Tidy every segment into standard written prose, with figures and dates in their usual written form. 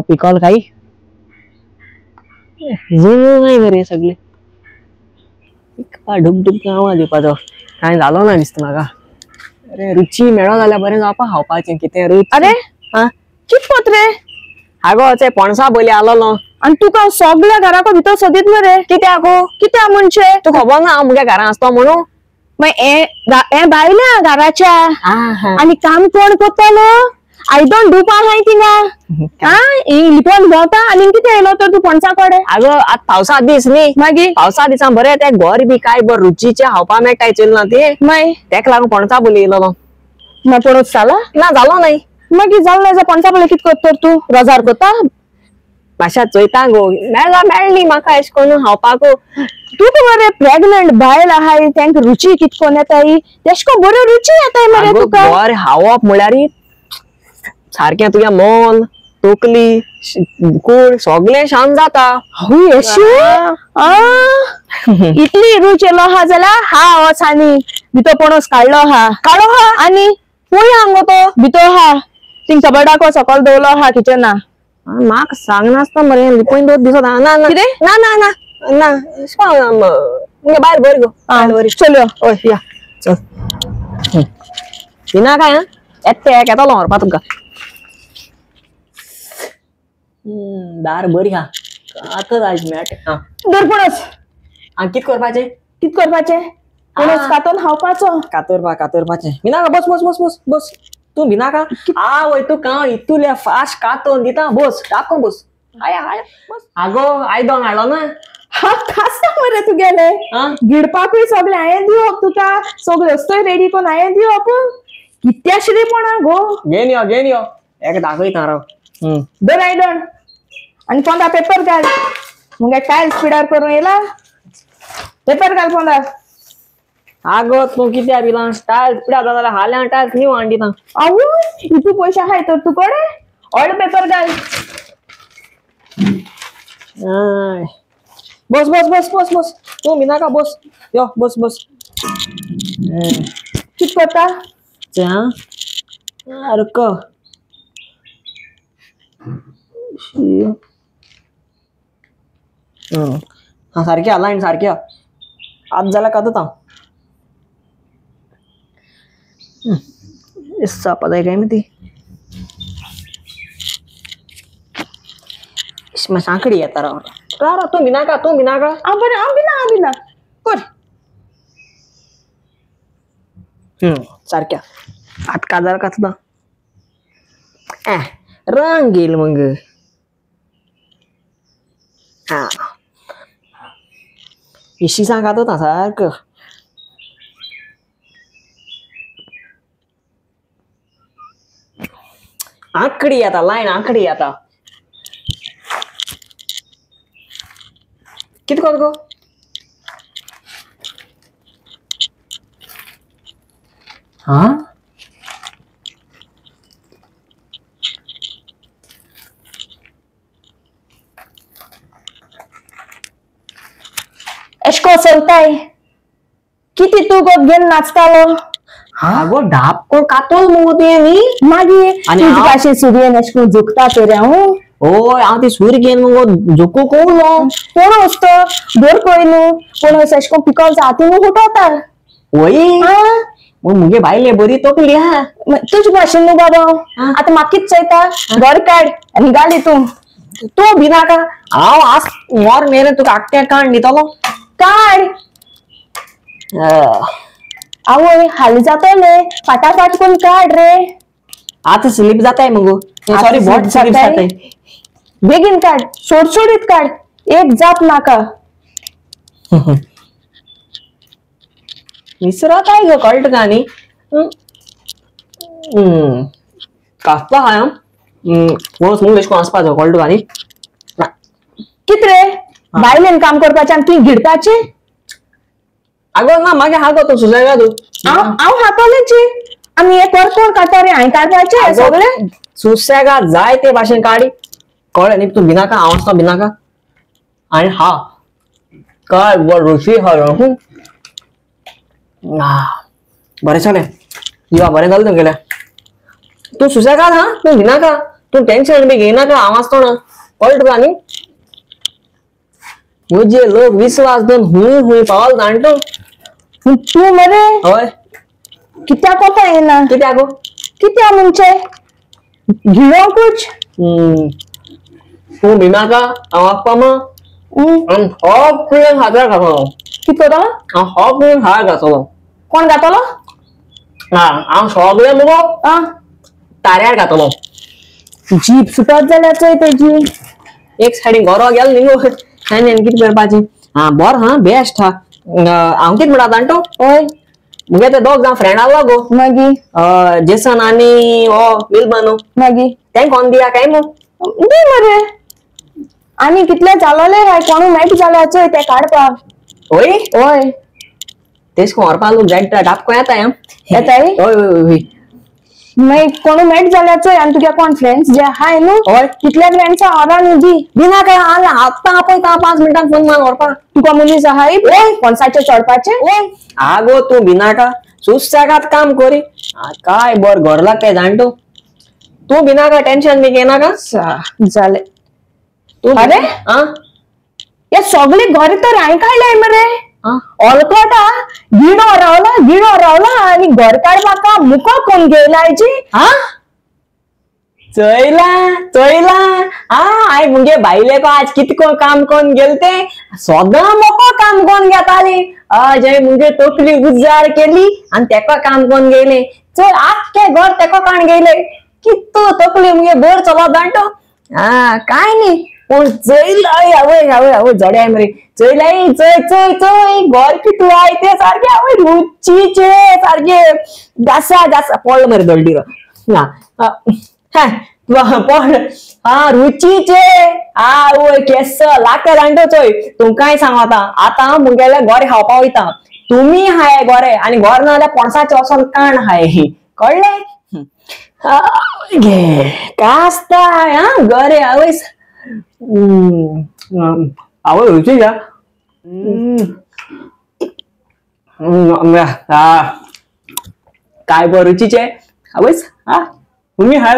पिकॉल काही जुळून नाही बरे सगळे ढुक आवाज येपाचो काय झालो ना दिसत म्हाका अरे रुची मेळो जाल्यार बरें जावपा खावपाचें कितें रुच अरे हा कितपत रे हागो ते पणसा बली आलोलो आणि तुका सगळ्या घराको भितर सोदीत मरे कित्याक कित्या म्हणचे तू खबर ना हांव मुगे घरां आसता म्हणून हे भायल्या घराच्या आणि काम कोण करतलो आय डोंट डू पार हाय थिंगा लिपोन भोंवता आणि कितें येयलो तर तू पणसा कडे अगो आज पावसा दीस न्ही मागीर पावसा दिसा बरें ते घर बी काय बर रुचीचे खावपा मेळटाय चलना ते मागीर तेका लागून पणसा बली येयलो पडोस जाला ना जालो नाही मागीर जाल ना पणसा पडले कित करत तर तू रजार करता मातशा चोयता गो मेळ्ळी म्हाका एश कोन्न खावपाक तू तर मरे प्रेग्नंट बायल आहाय त्यांक रुची कितकोन येताय तेशको बऱ्यो रुची येताय मरे तुका बरें खावप म्हळ्यार सारखें तुगे मन तोकली कूड सगळें शांत जाता इतली रुच येलो हा जाल्यार हा वचानी भितर पणस काडलो हा आनी पळय हांगो तो भितर हा थिंग कबडाको सकयल दवरलो हा किचना म्हाका सांगनासता मरे लिपोन दोन दिसत ना ना कितें ना ना ना ना मुगे बायल बरी गो बरी चलयो ओय या चल बिना काय येतलो व्हरपा तुमका दार बरी हा आतां आज मेळट दर पणस कित करपाचें कित करपाचें पणस कातून खावपाचो कातरपाचें बिनाका बस बस बस बस बस तू बिनाका वय तू का इतुले फास्ट कातोन दिता बस टाको बस आय आय बस आगो आयदोंग हाडलो ना हा खासा मरे तुगेले गिडपाकूय सगळे हांवें दिवप तुका सगळे वस्तूय रेडी करून हांवें दिवप कित्या शिरीपणा गो घेन यो एक दाखयता राव दर आयदन आणि पोंदा पेपर घाल मुगे टायल्स पिडार करून येला पेपर घाल पोंदा आगो तू कित्या दिला टायल्स पिड्या जाल्यार हाल्या टायल्स न्यू हांडिता आवय इतू पयशे आहाय तर तुकडे ऑर्ड पेपर घाल बस बस बस बस बस तू बिनाका बस यो बस बस कित करता अरक हा सारख्या लाईन सारख्या आज जाल्यार कातता सापा जाय काय ती सांकडी येता राव तू बिनाका बरें हांव बिना कर सारख्या आत काजार कातता रंग येईल मग हा इशी सांग आता सारखं आंकडी आता लाईन आंकडी आता किती कर गो हा एशको चलताय किती तू गो घेन नाचतालो हागो ढाप को कातोल मगो ते नी मागीर तुझी भाशे सूर्यन एशको झुकता तर ओय हांव ती सूर घेन मगो झुको कोण कोण असतो दोर कोयनू कोण एशको पिकॉल जाती उठवता ओय मग मुगे बायले बरी तोकली हा तुझी भाशेन न्हू बाबा आता माकीच चयता घर काड आनी घाली तू बिनाका हांव आज मोर मेरे तुका आकट्या काण दितलो काड आवय हाली जातले फाटाफाट कोण काड रे आता स्लिप जाताय मगो सॉरी बॉट स्लिप जाताय बेगीन काड सोडसोडीत काड एक जाप नाका विसरा काय ग कळट का नी कास्ता हाय कोणस मुंग एशको आसपाचो कळट का नी कित रे बायलेन काम करपाचें आनी तुवें गिडपाचें आगो ना मागे हागो तू सुजागा तू हांव हातोलेची आमी हे कोण काडटा रे हांवें काडपाचें सगळें सुसेगा जाय ते भाशेन काडी कळ्ळें न्ही तू बिनाका हांव आसता बिनाका आनी हा काय रुची हा बरें चले जीवा बरें जालें तुगेलें तूं सुसेगाद हा तूं भिनाका तूं टेन्शन बी घेयनाका हांव आसतो ना कळ्ळें तुका न्ही म्हजे लोक विश्वास दोन हुंय पावल जाणटो तू मरे हय कित्याक कोता येना कित्याक गो कित्या म्हणजे गिळोंकूच तूं भिनाका हांव आप्पा आनी सगळें हाजार घातलो कित करतलो हांव सगळें हार घातलो कोण घातलो हांव सगळें मुगो आ ताऱ्यार घातलो जीप सुटत जाल्यार चोय तेजी एक सायडीन घरा गेल न्ही गो आनी कितें करपाचें हा बर हा बेस्ट हा हांव कितें म्हणटा जाणटो ओय मुगे ते दोग जाण फ्रेंड आसलो गो मागी जेसन आनी हो मिल्बनो मागी तेंक कोण दिया काय मग दी मरे आनी कितले चालवले काय कोणू मेट जाल्यार चोय ते काडपाक होय ओय तेश को व्हरपा लोक जाय डापको येताय येताय होय होय होय मागीर कोणू मेट जाल्यार चोय आनी तुगे कोण फ्रेंड्स जे आहाय न्हू होय तितले फ्रेंड्सा ऑरा न्हू दी बिना काय आला आत्ता आपयता 5 मिनिटांक फोन मार व्हरपा तुका मनीस आहाय पणसाचे चडपाचे ओय आगो तू भिनाका सुस्सेगाद काम करी काय बर घरला काय जाणटो तू भिनाका टेन्शन बी घेनाका जाले तू अरे हा हे सगळे घरी तर हांय काडले मरे ऑलकोटा गिडो रावला आणि घर काडपाक मुको कोण गेलायची हा चयला आय मुगे बायले को आज कितको काम कोण गेलते सदां मोको काम कोण घेताली जय मुगे तकली उजार केली आणि तेका काम कोण गेले चल आख्खे घर तेका काण गेले कित्तो तकली मुगे बोर चलो जाणटो काय न्ही पण चयलाय आवय जड्याय मरे चयलाय चय घर कितू आय ते सारखे आवय रुचीचे सारखे घासा पडलो मरे दळडीर पण रुचीचे आवय केस लागता जाणटो चोय तुमकांय सांगता आता मुगेले गोरे खावपा वयता तुम्ही हाय गोरे आणि गोर ना जाल्यार पणसाचे वचोन काण हाय कळ्ळें घे कास्ता हा गरे आवय आवय रुची घ्या काय बर रुचीचे आवयस हा तुम्ही हाय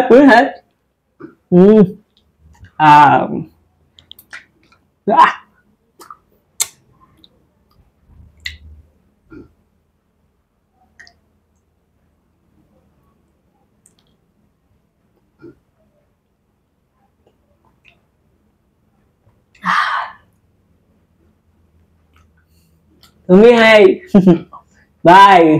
तुम्ही हाय बाय